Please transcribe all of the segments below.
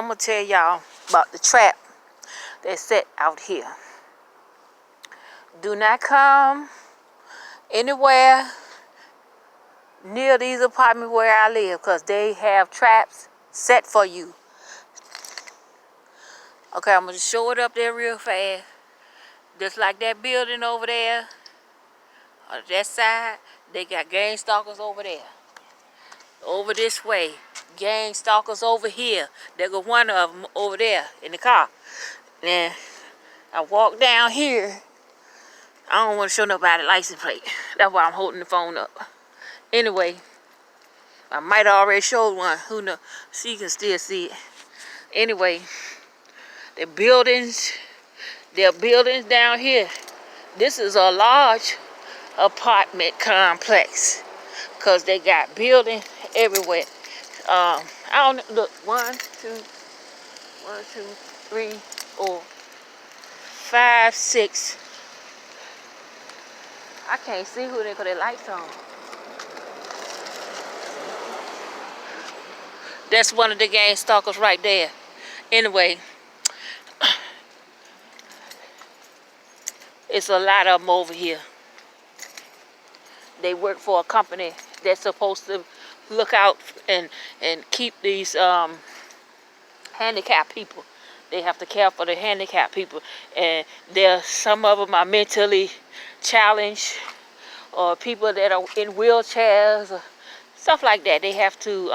I'm gonna tell y'all about the trap that's set out here. Do not come anywhere near these apartments where I live, because they have traps set for you. Okay, I'm gonna show it up there real fast. Just like that building over there, on that side, they got gang stalkers over there. Over this way, gang stalkers over here. There go one of them over there in the car. And I walk down here. I don't want to show nobody license plate. That's why I'm holding the phone up. Anyway, I might have already showed one. Who knows? She can still see it. Anyway, there are buildings down here. This is a large apartment complex, because they got buildings everywhere. I don't look. 1, 2, 3, 4, 5, 6. I can't see who they got their lights on. That's one of the gang stalkers right there. Anyway, it's a lot of them over here. They work for a company that's supposed to look out and keep these handicapped people. They have to care for the handicapped people, and some of them are mentally challenged, or people that are in wheelchairs, or stuff like that. They have to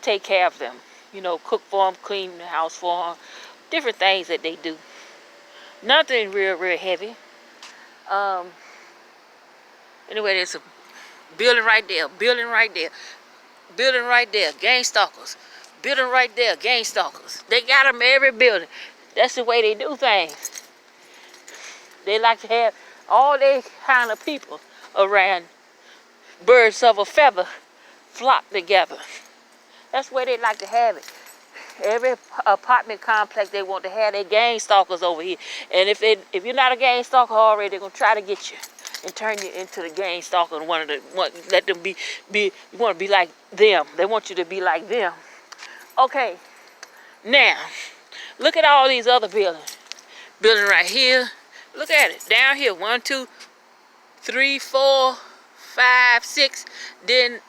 take care of them. You know, cook for them, clean the house for them, different things that they do. Nothing real heavy. Anyway, there's a building right there, building right there, building right there, gang stalkers. Building right there, gang stalkers. They got them every building. That's the way they do things. They like to have all they kind of people around. Birds of a feather flock together. That's where they like to have it. Every apartment complex, they want to have their gang stalkers over here. And if you're not a gang stalker already, they're gonna try to get you and turn you into the gang stalker and let them be. You want to be like them. They want you to be like them. Okay, now look at all these other buildings. Building right here. Look at it down here. 1, 2, 3, 4, 5, 6. Then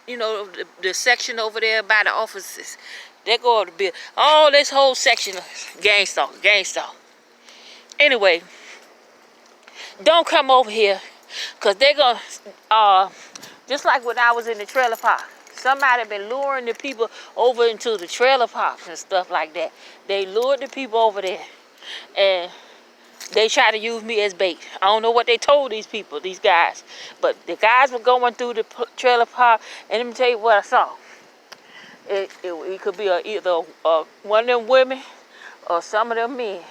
the section over there by the offices. They go to build all this whole section of gang stalker. Anyway, don't come over here, because they're gonna just like when I was in the trailer park. Somebody been luring the people over into the trailer parks and stuff like that. They lured the people over there, and they try to use me as bait. I don't know what they told these people, these guys, but the guys were going through the trailer park, and let me tell you what I saw. It could be either one of them women or some of them men.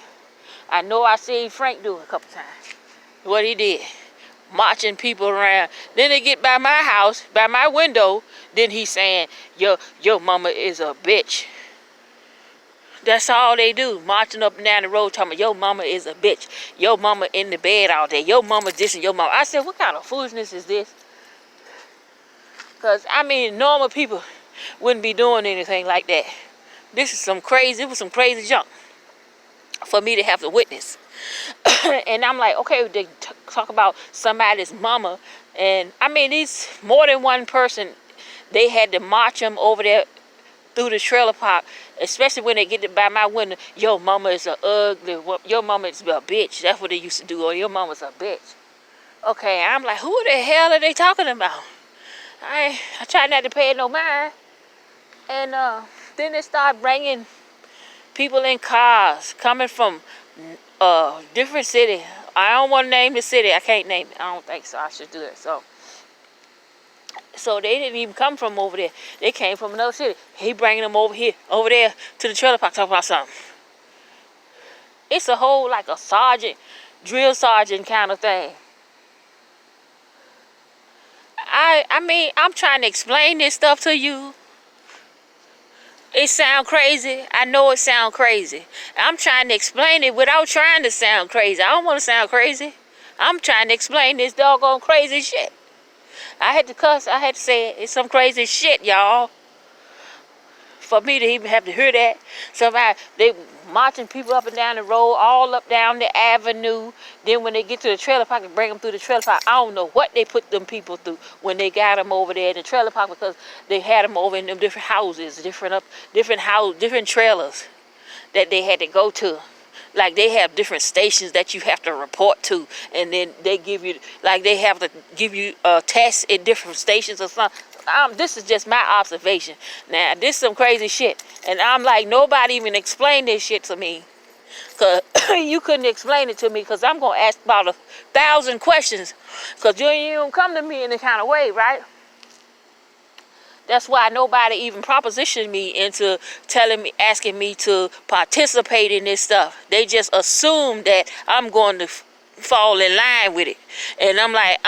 I know I seen Frank do it a couple times. What he did, marching people around. Then they get by my house, by my window. Then he's saying, your mama is a bitch. That's all they do, marching up and down the road talking about your mama is a bitch. Your mama in the bed all day. Your mama this and your mama. I said, what kind of foolishness is this? Because, normal people wouldn't be doing anything like that. It was some crazy junk for me to have to witness. And I'm like, okay, they talk about somebody's mama. And, these more than one person, they had to march them over there through the trailer park, especially when they get by my window. Your mama is your mama is a bitch. That's what they used to do. Or your mama's a bitch. Okay, I'm like, who the hell are they talking about? I try not to pay no mind. And then they start bringing people in cars coming from different city. I don't want to name the city. I can't name it. I don't think so. I should do it. So they didn't even come from over there. They came from another city. He bringing them over there to the trailer park, talking about something. It's a whole like a drill sergeant kind of thing. I'm trying to explain this stuff to you. It sound crazy. I know it sound crazy. I'm trying to explain it without trying to sound crazy. I don't want to sound crazy. I'm trying to explain this doggone crazy shit. I had to cuss. I had to say it. It's some crazy shit, y'all. for me to even have to hear that. Somebody, they marching people up and down the road, all up down the avenue. Then when they get to the trailer park and bring them through the trailer park, I don't know what they put them people through when they got them over there in the trailer park, because they had them over in them different houses, different trailers that they had to go to. Like they have different stations that you have to report to, and then they give you, like they have to give you tests at different stations or something. This is just my observation. Now, this is some crazy shit. And I'm like, nobody even explained this shit to me. Because you couldn't explain it to me, because I'm going to ask about 1,000 questions. Because you don't come to me in this kind of way, right? That's why nobody even propositioned me into asking me to participate in this stuff. They just assume that I'm going to fall in line with it. And I'm like,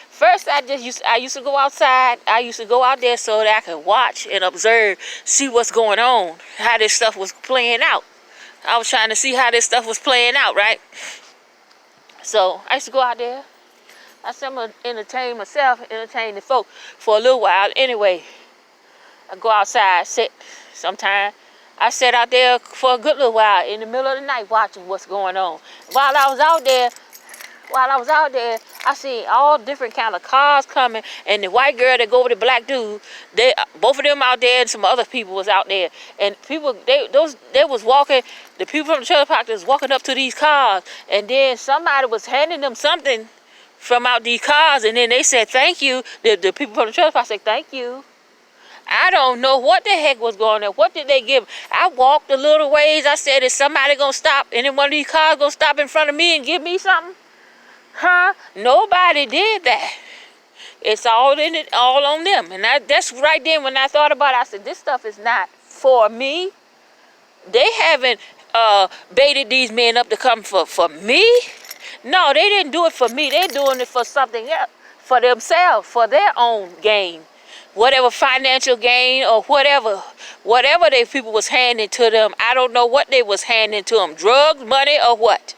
First, I used to go outside. I used to go out there so that I could watch and observe, see what's going on, how this stuff was playing out. I was trying to see how this stuff was playing out, right? So I used to go out there. I said, I'm going to entertain myself, entertain the folk for a little while. Anyway, I go outside, sit sometime. I sat out there for a good little while in the middle of the night watching what's going on. While I was out there, I seen all different kind of cars coming, and the white girl that go with the black dude, both of them out there, and some other people was out there. And people, they was walking, the people from the trailer park was walking up to these cars, and then somebody was handing them something from out these cars, and then they said thank you. The people from the trailer park said thank you. I don't know what the heck was going on. What did they give? I walked a little ways. I said, is somebody going to stop? And then one of these cars going to stop in front of me and give me something? Huh? Nobody did that. It's all on them. And that's right then when I thought about it, I said, this stuff is not for me. They haven't baited these men up to come for me. No, they didn't do it for me. They're doing it for something else, for themselves, for their own gain. Whatever financial gain or whatever they people was handing to them. I don't know what they was handing to them. Drugs, money, or what?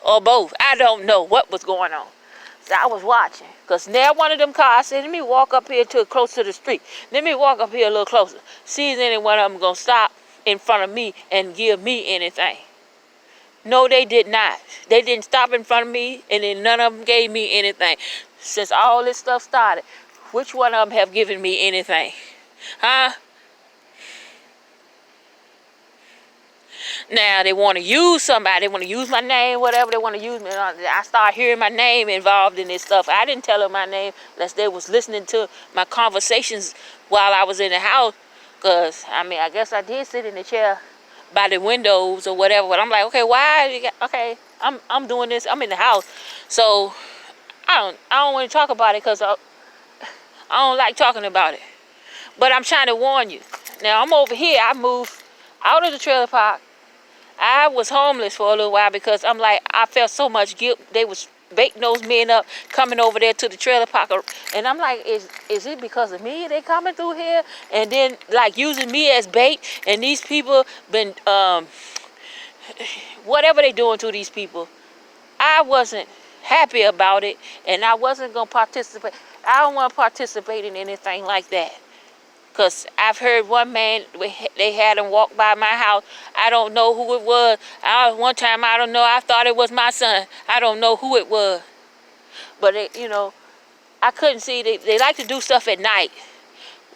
Or both. I don't know what was going on. So I was watching. Because now one of them cars, I said, let me walk up here close to the street. Let me walk up here a little closer. See if any one of them going to stop in front of me and give me anything. No, they did not. They didn't stop in front of me, and then none of them gave me anything. Since all this stuff started, which one of them have given me anything? Huh? Now, they want to use somebody. They want to use my name, whatever they want to use me. I start hearing my name involved in this stuff. I didn't tell them my name unless they was listening to my conversations while I was in the house. Because, I guess I did sit in the chair by the windows or whatever. But I'm like, okay, okay, I'm doing this. I'm in the house. So, I don't want to talk about it because I don't like talking about it. But I'm trying to warn you. Now, I'm over here. I moved out of the trailer park. I was homeless for a little while because I'm like, I felt so much guilt. They was baiting those men up, coming over there to the trailer park. And I'm like, is it because of me they coming through here? And then, like, using me as bait. And these people been, whatever they doing to these people. I wasn't happy about it, and I wasn't going to participate. I don't want to participate in anything like that. Because I've heard one man, they had him walk by my house. I don't know who it was. One time, I don't know, I thought it was my son. I don't know who it was. But, I couldn't see. They like to do stuff at night.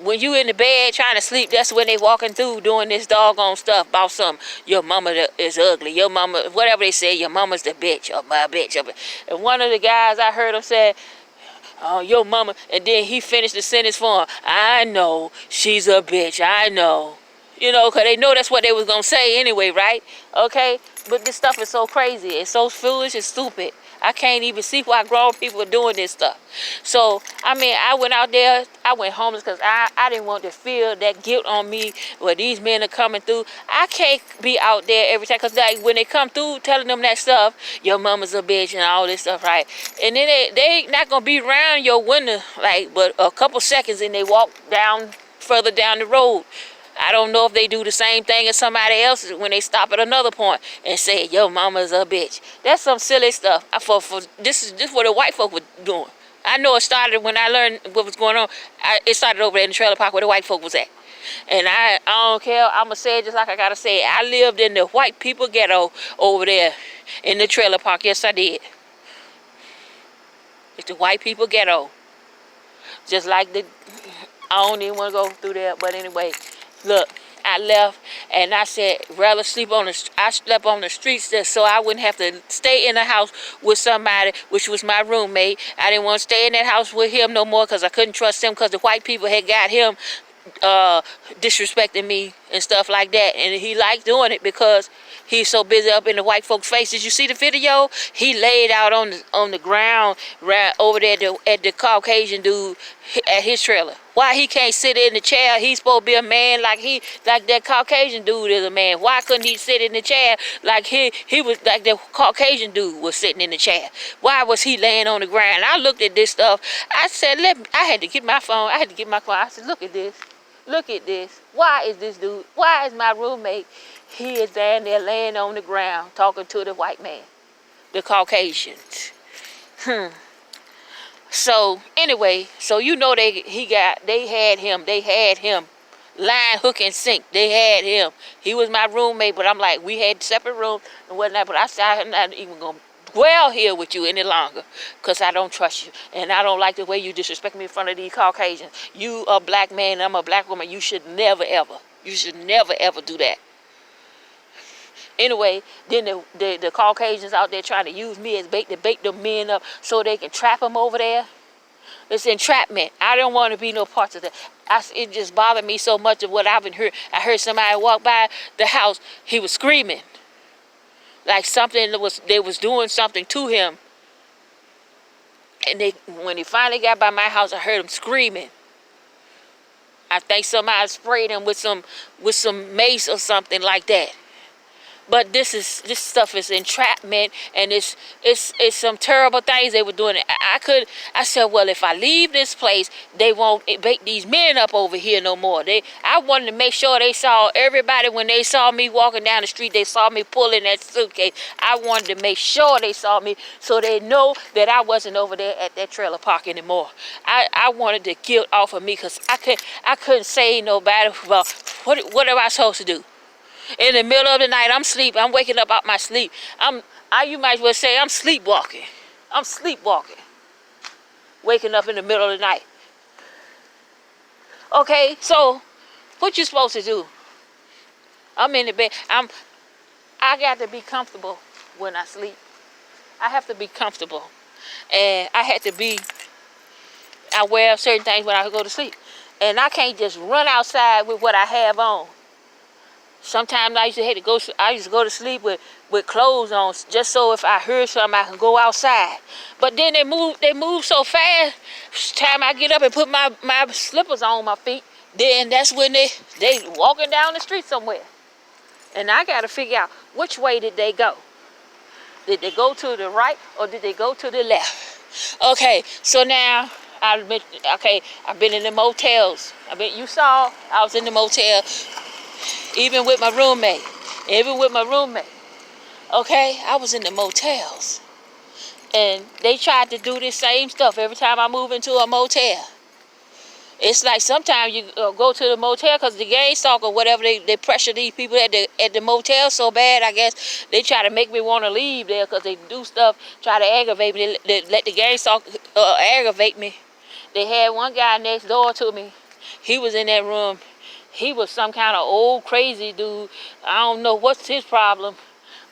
When you in the bed trying to sleep, that's when they walking through doing this doggone stuff about your mama is ugly. Your mama, whatever they say, your mama's the bitch or my bitch. And one of the guys I heard him say, oh, your mama, and then he finished the sentence for him. I know she's a bitch. I know. Because they know that's what they was going to say anyway, right? Okay? But this stuff is so crazy. It's so foolish and stupid. I can't even see why grown people are doing this stuff. So, I went out there. I went homeless because I didn't want to feel that guilt on me where these men are coming through. I can't be out there every time because when they come through telling them that stuff, your mama's a bitch and all this stuff, right? And then they not going to be around your window, but a couple seconds and they walk further down the road. I don't know if they do the same thing as somebody else when they stop at another point and say, your mama's a bitch. That's some silly stuff. This is what the white folk were doing. I know it started when I learned what was going on. It started over in the trailer park where the white folk was at. And I don't care. I'm going to say it just like I got to say it. I lived in the white people ghetto over there in the trailer park. Yes, I did. It's the white people ghetto. Just like the... I don't even want to go through there. But anyway, look. I left and I said rather sleep on the... I slept on the streets there so I wouldn't have to stay in the house with somebody, which was my roommate. I didn't want to stay in that house with him no more because I couldn't trust him because the white people had got him disrespecting me and stuff like that. And he liked doing it because he's so busy up in the white folks' faces. You see the video? He laid out on the ground right over there at the Caucasian dude at his trailer. Why he can't sit in the chair? He's supposed to be a man like that Caucasian dude is a man. Why couldn't he sit in the chair like he was like the Caucasian dude was sitting in the chair? Why was he laying on the ground? I looked at this stuff. I said, I had to get my phone. I had to get my phone. I said, look at this. Look at this. Why is this dude? Why is my roommate? He is down there laying on the ground talking to the white man, the Caucasians. So anyway, so you know they had him line, hook, and sink. They had him. He was my roommate, but I'm like, we had separate rooms and whatnot. But I said, I'm not even gonna dwell here with you any longer because I don't trust you and I don't like the way you disrespect me in front of these Caucasians. You a black man and I'm a black woman. You should never ever do that. Anyway, then the Caucasians out there trying to use me as bait to bait them men up so they can trap them over there. It's entrapment. I don't want to be no parts of that. It just bothered me so much of what I've been heard. I heard somebody walk by the house. He was screaming. Like they was doing something to him. And when he finally got by my house, I heard him screaming. I think somebody sprayed him with some mace or something like that. But this stuff is entrapment, and it's some terrible things they were doing. I said, well, if I leave this place, they won't bait these men up over here no more. I wanted to make sure they saw everybody when they saw me walking down the street. They saw me pulling that suitcase. I wanted to make sure they saw me so they know that I wasn't over there at that trailer park anymore. I wanted the guilt off of me because I couldn't say nobody about what am I supposed to do. In the middle of the night, I'm sleeping. I'm waking up out my sleep. You might as well say I'm sleepwalking. I'm sleepwalking. Waking up in the middle of the night. Okay, so what you supposed to do? I'm in the bed. I got to be comfortable when I sleep. I have to be comfortable. And I wear certain things when I go to sleep. And I can't just run outside with what I have on. Sometimes I used to go to sleep with clothes on just so if I heard something I can go outside. But then they move so fast. Time I get up and put my slippers on my feet, then that's when they walking down the street somewhere. And I got to figure out which way did they go. Did they go to the right or did they go to the left? Okay, so now I've been in the motels. You saw I was in the motel. Even with my roommate. Okay, I was in the motels. And they tried to do this same stuff every time I move into a motel. It's like sometimes you go to the motel because the gang stalker or whatever, they pressure these people at the motel so bad, I guess. They try to make me want to leave there because they do stuff, try to aggravate me. They let the gang stalker aggravate me. They had one guy next door to me. He was in that room. He was some kind of old crazy dude. I don't know what's his problem,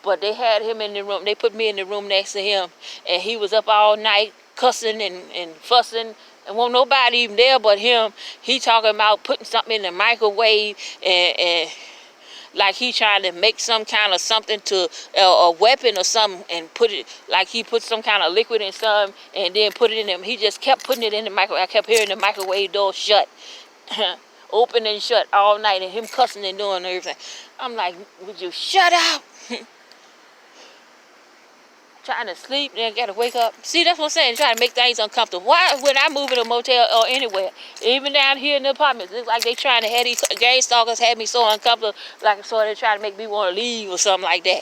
but they had him in the room. They put me in the room next to him, and he was up all night cussing and fussing. And wasn't nobody even there but him. He talking about putting something in the microwave and like he trying to make some kind of something to a weapon or something and put it, like he put some kind of liquid in something and then put it in him. He just kept putting it in the microwave. I kept hearing the microwave door shut. Open and shut all night and him cussing and doing everything. I'm like, would you shut up? Trying to sleep, then gotta wake up. See, that's what I'm saying, trying to make things uncomfortable. Why, when I move in a motel or anywhere, even down here in the apartment, it's like they trying to have these gang stalkers have me so uncomfortable, like so they're trying to make me want to leave or something like that.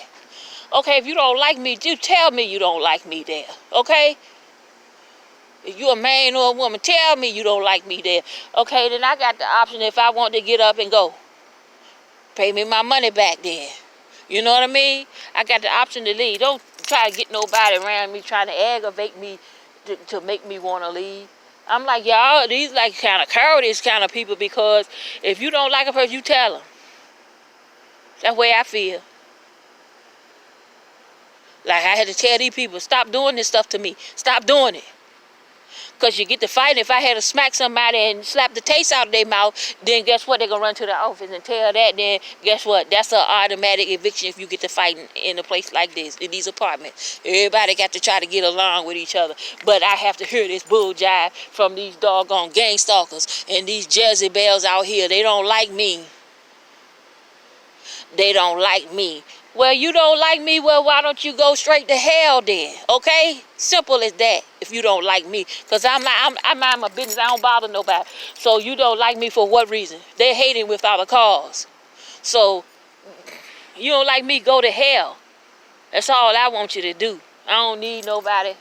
Okay, if you don't like me, just tell me you don't like me there, okay? If you a man or a woman, tell me you don't like me there. Okay, then I got the option if I want to get up and go. Pay me my money back then. You know what I mean? I got the option to leave. Don't try to get nobody around me trying to aggravate me to make me want to leave. I'm like, y'all, these like kind of cowardice kind of people, because if you don't like a person, you tell them. That's the way I feel. Like I had to tell these people, stop doing this stuff to me. Stop doing it. Because you get to fighting. If I had to smack somebody and slap the taste out of their mouth, then guess what? They're going to run to the office and tell that. Then guess what? That's an automatic eviction if you get to fighting in a place like this, in these apartments. Everybody got to try to get along with each other. But I have to hear this bull jive from these doggone gang stalkers and these Jezebels out here. They don't like me. They don't like me. Well, you don't like me, well, why don't you go straight to hell then? Okay? Simple as that, if you don't like me. Because I mind my business. I don't bother nobody. So you don't like me for what reason? They're hating without a cause. So you don't like me, go to hell. That's all I want you to do. I don't need nobody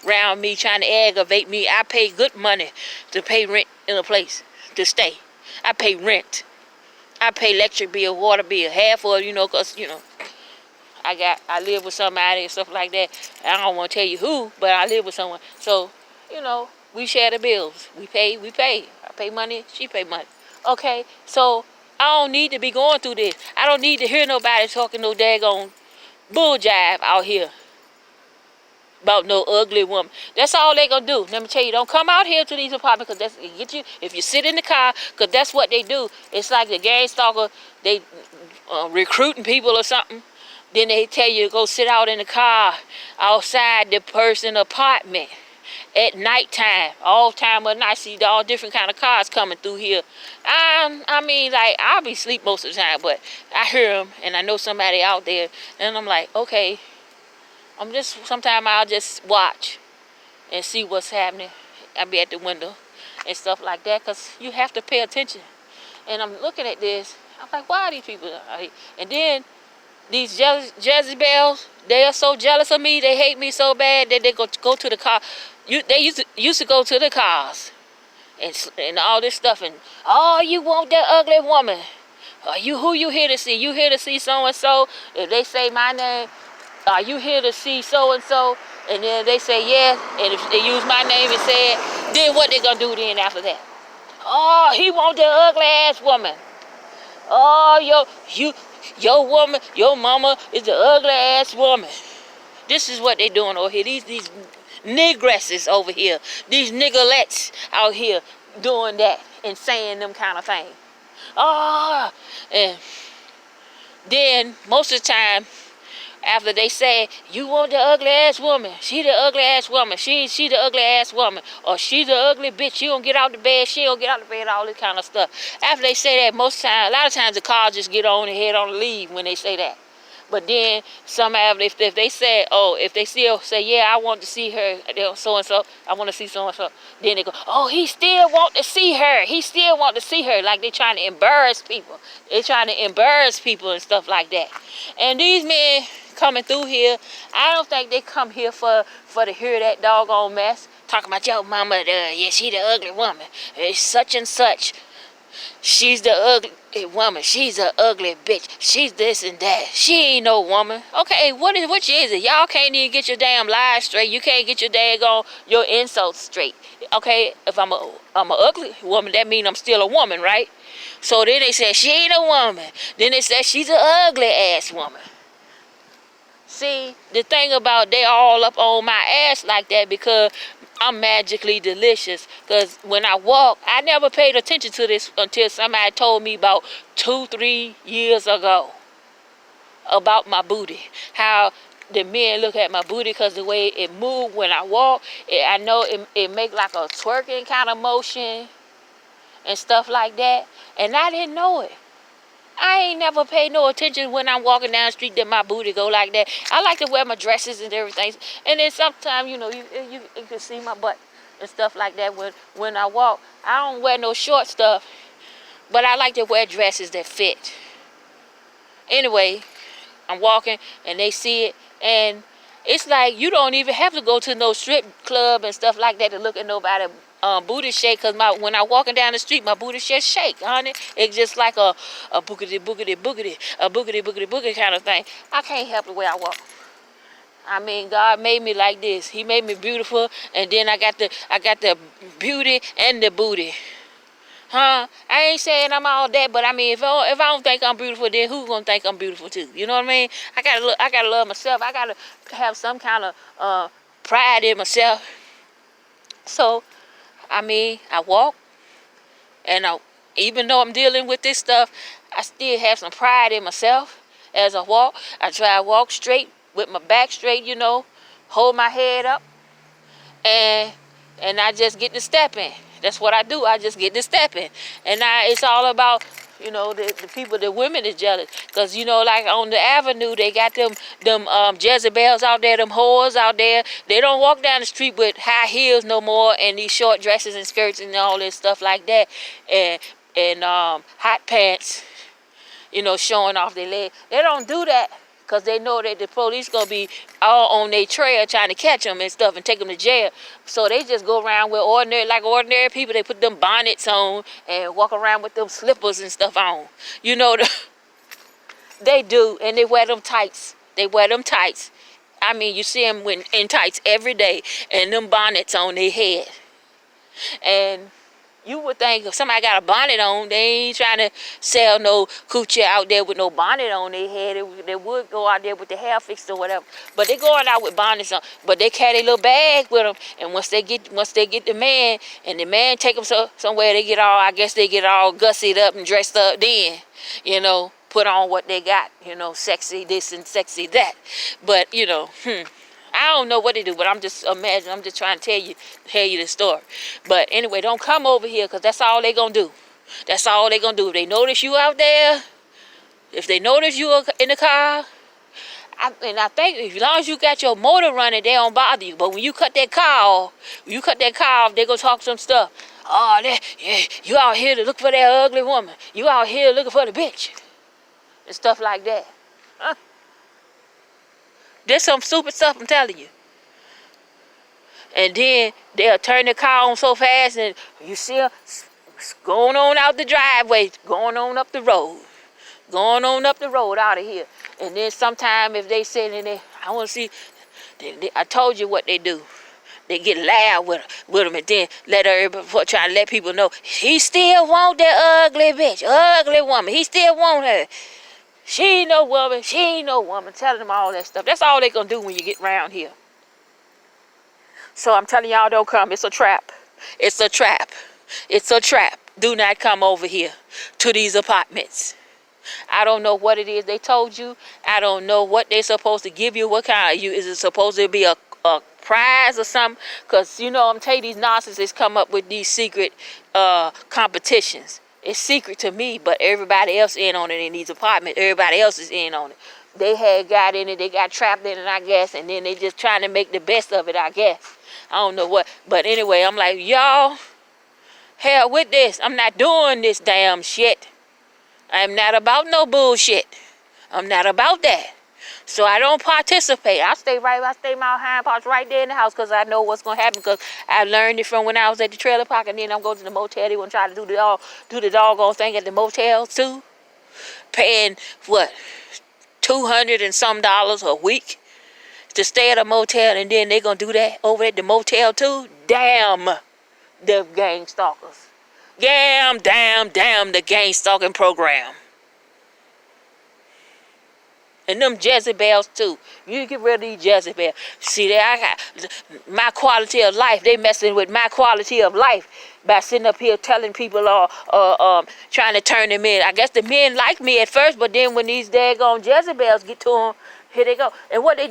around me trying to aggravate me. I pay good money to pay rent in a place to stay. I pay rent. I pay electric bill, water bill, half of it, because, I live with somebody and stuff like that. I don't want to tell you who, but I live with someone. So, we share the bills. We pay. I pay money, she pay money. Okay, so I don't need to be going through this. I don't need to hear nobody talking no daggone bull jive out here about no ugly woman. That's all they gonna do. Let me tell you, don't come out here to these apartments, because that's get you. If you sit in the car, because that's what they do. It's like the gang stalker. They recruiting people or something. Then they tell you to go sit out in the car outside the person apartment at nighttime. All time of night, see all different kind of cars coming through here. I mean, like, I'll be asleep most of the time, but I hear them and I know somebody out there, and I'm like, okay. Sometimes I'll just watch and see what's happening. I'll be at the window and stuff like that, because you have to pay attention. And I'm looking at this. I'm like, why are these people out here? And then these Jezebels, they are so jealous of me. They hate me so bad that they go to the car. They used to go to the cars and all this stuff. And, oh, you want that ugly woman. Who you here to see? You here to see so-and-so? If they say my name, are you here to see so-and-so? And then they say, yeah. And if they use my name and say it, then what they gonna do then after that? Oh, he want the ugly ass woman. Oh, your woman, your mama is the ugly ass woman. This is what they doing over here. These nigresses over here. These niggerlettes out here doing that and saying them kind of things. Oh, and then most of the time, after they say, you want the ugly ass woman, she the ugly ass woman, she the ugly ass woman, or she the ugly bitch, she don't get out the bed, she don't get out the bed, all this kind of stuff. After they say that, a lot of times the cars just get on and head on and leave when they say that. But then somehow, if they say, if they still say, yeah, I want to see her, so-and-so, I want to see so-and-so, then they go, oh, he still want to see her. He still want to see her. Like they trying to embarrass people. They trying to embarrass people and stuff like that. And these men coming through here, I don't think they come here for to hear that doggone mess. Talking about your mama, yeah, she the ugly woman. It's such and such. She's the ugly woman. She's an ugly bitch. She's this and that. She ain't no woman. Okay, which is it? Y'all can't even get your damn lies straight. You can't get your insults straight. Okay, if I'm a ugly woman, that means I'm still a woman, right? So then they say she ain't a woman. Then they say she's an ugly ass woman. See, the thing about they all up on my ass like that because I'm magically delicious. Because when I walk, I never paid attention to this until somebody told me about 2-3 years ago about my booty. How the men look at my booty because the way it moves when I walk, I know it make like a twerking kind of motion and stuff like that. And I didn't know it. I ain't never paid no attention when I'm walking down the street that my booty go like that. I like to wear my dresses and everything. And then sometimes, you can see my butt and stuff like that when I walk. I don't wear no short stuff, but I like to wear dresses that fit. Anyway, I'm walking and they see it. And It's like you don't even have to go to no strip club and stuff like that to look at nobody booty shake. Cause when I walking down the street, my booty just shake, honey. It's just like a boogity boogity boogity, a boogity boogity boogity kind of thing. I can't help the way I walk. I mean, God made me like this. He made me beautiful, and then I got the beauty and the booty. Huh? I ain't saying I'm all that, but I mean, if I don't think I'm beautiful, then who gonna think I'm beautiful too? You know what I mean? I gotta love myself. I gotta have some kind of pride in myself. So, I mean, I walk, and even though I'm dealing with this stuff, I still have some pride in myself. As I walk, I try to walk straight with my back straight, hold my head up, and I just get to stepping. That's what I do. I just get to stepping, and it's all about the people, the women is jealous, cause like on the avenue they got them Jezebels out there, them whores out there. They don't walk down the street with high heels no more and these short dresses and skirts and all this stuff like that, and hot pants, showing off their legs. They don't do that. Because they know that the police going to be all on their trail trying to catch them and stuff and take them to jail. So they just go around with ordinary people. They put them bonnets on and walk around with them slippers and stuff on. They do. And they wear them tights. I mean, you see them in tights every day. And them bonnets on their head. And you would think if somebody got a bonnet on, they ain't trying to sell no coochie out there with no bonnet on their head. They would go out there with the hair fixed or whatever. But they going out with bonnets on. But they carry a little bag with them. And once they get the man, and the man take them somewhere, they get all gussied up and dressed up then. Put on what they got. Sexy this and sexy that. But, I don't know what they do, but I'm just trying to tell you the story. But anyway, don't come over here, because that's all they going to do. That's all they going to do. If they notice you out there, if they notice you in the car, I think as long as you got your motor running, they don't bother you. But when you cut that car off, they going to talk some stuff. Oh, yeah, you out here to look for that ugly woman. You out here looking for the bitch. And stuff like that. Huh? There's some stupid stuff, I'm telling you. And then they'll turn the car on so fast, and you see her going on out the driveway, going on up the road out of here. And then sometime if they say that I want to see, I told you what they do. They get loud with them, and then let everybody try to let people know he still want that ugly bitch, ugly woman. He still want her. She ain't no woman. Telling them all that stuff. That's all they gonna do when you get around here. So I'm telling y'all, don't come. It's a trap. Do not come over here to these apartments. I don't know what it is they told you. I don't know what they're supposed to give you. What kind of you? Is it supposed to be a prize or something? Because, I'm telling you, these narcissists come up with these secret competitions. It's secret to me, but everybody else in on it in these apartments. Everybody else is in on it. They had got in it. They got trapped in it, I guess. And then they just trying to make the best of it, I guess. I don't know what. But anyway, I'm like, y'all, hell with this. I'm not doing this damn shit. I'm not about no bullshit. I'm not about that. So I don't participate. I stay my hind parts right there in the house, because I know what's going to happen, because I learned it from when I was at the trailer park, and then I'm going to the motel. They want to try to do the doggone thing at the motel too. Paying, what, $200 and some a week to stay at a motel, and then they going to do that over at the motel too? Damn the gang stalkers. Damn the gang stalking program. And them Jezebels too. You get rid of these Jezebels. See, I got my quality of life. They messing with my quality of life by sitting up here telling people trying to turn them in. I guess the men like me at first, but then when these daggone Jezebels get to them, here they go. And what they